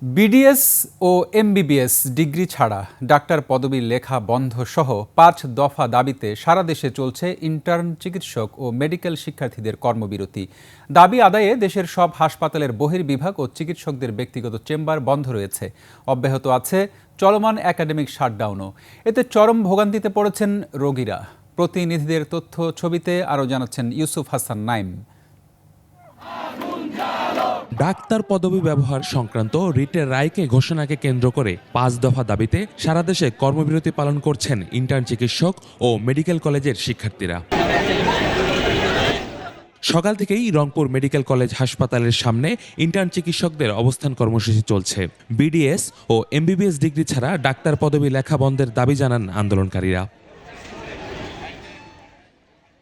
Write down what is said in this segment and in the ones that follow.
BDS ও MBBS degree ছাড়া doctor পদবি লেখা বন্ধ সহ ৫ দফা দাবিতে সারা দেশে চলছে ইন্টার্ন চিকিৎসক ও মেডিকেল শিক্ষার্থীদের কর্মবিরতি। দাবি আদায়ে দেশের সব হাসপাতালের বহির্বিভাগ ও চিকিৎসকদের ব্যক্তিগত চেম্বার বন্ধ রয়েছে। অব্যাহত আছে চলমান একাডেমিক শাটডাউনও। এতে চরম ভোগান্তিতে পড়েছেন রোগীরা। প্রতিনিধিদের তথ্য ছবিতে আরও জানাচ্ছেন ইউসুফ হাসান নাইম। ডাক্তার পদবি ব্যবহার সংক্রান্ত রিটের রায়কে ঘোষণাকে কেন্দ্র করে ৫ দফা দাবিতে সারা দেশে কর্মবিরতি পালন করছেন ইন্টার্ন চিকিৎসক ও মেডিকেল কলেজের শিক্ষার্থীরা। সকাল থেকেই রংপুর মেডিকেল কলেজ হাসপাতালের সামনে ইন্টার্ন চিকিৎসকদের অবস্থান কর্মসূচি চলছে। বিডিএস ও এমবিবিএস ডিগ্রি ছাড়া ডাক্তার পদবি লেখা বন্ধের দাবি জানান আন্দোলনকারীরা।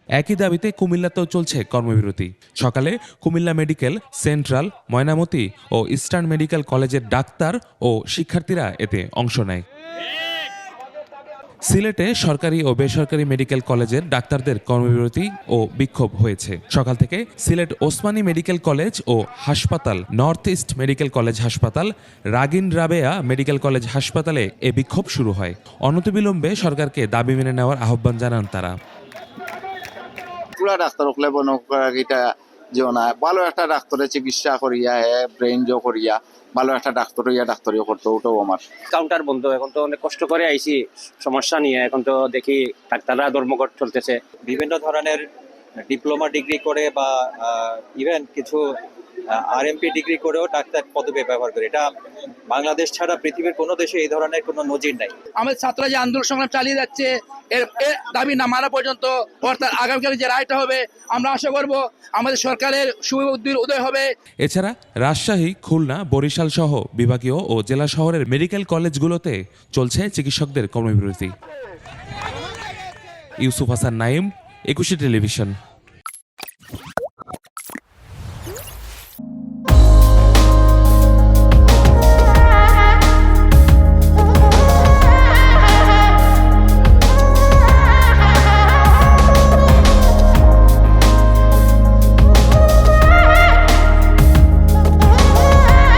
একই দাবিতে কুমিল্লাতেও চলছে কর্মবিরতি। সকালে কুমিল্লা মেডিকেল, সেন্ট্রাল, ময়নামতি ও ইস্টার্ন মেডিকেল কলেজের ডাক্তার ও শিক্ষার্থীরা এতে অংশ নেয়। সিলেটে সরকারি ও বেসরকারি মেডিকেল কলেজের ডাক্তারদের কর্মবিরতি ও বিক্ষোভ হয়েছে। সকাল থেকে সিলেট ওসমানী মেডিকেল কলেজ ও হাসপাতাল, নর্থ ইস্ট মেডিকেল কলেজ হাসপাতাল, রাগিন রাবেয়া মেডিকেল কলেজ হাসপাতালে এ বিক্ষোভ শুরু হয়। অনতিবিলম্বে সরকারকে দাবি মেনে নেওয়ার আহ্বান জানান তারা। পুরা ডাক্তার হলে এটা যেও না, ভালো একটা ডাক্তারের চিকিৎসা করিয়া ব্রেন জো করিয়া ভালো একটা ডাক্তার হইয়া ডাক্তারিও করতো। ওটাও আমার কাউন্টার বন্ধ। এখন তো অনেক কষ্ট করে আইছি সমস্যা নিয়ে। এখন তো দেখি ডাক্তাররা ধর্মঘট চলতেছে। বিভিন্ন ধরনের ডিপ্লোমা ডিগ্রি করে বা ইভেন কিছু আরএমপি ডিগ্রি করেও ডাক্তার পদবি ব্যবহার করে। এটা বাংলাদেশ ছাড়া পৃথিবীর কোনো দেশে এই ধরনের কোনো নজির নাই। আমাদের ছাত্ররা যে আন্দোলন সংগ্রাম চালিয়ে যাচ্ছে, এর দাবি না মানা পর্যন্ত, অর্থাৎ আগামীকালে যে রায়টা হবে আমরা আশা করব আমাদের সরকারের সুবুদ্ধির উদয় হবে। এছাড়া রাজশাহী, খুলনা, বরিশাল সহ বিভাগীয় ও জেলা শহরের মেডিকেল কলেজগুলোতে চলছে চিকিৎসকদের কর্মবিরতি। ইউসুফ হাসান নাইম, ২১ টেলিভিশন।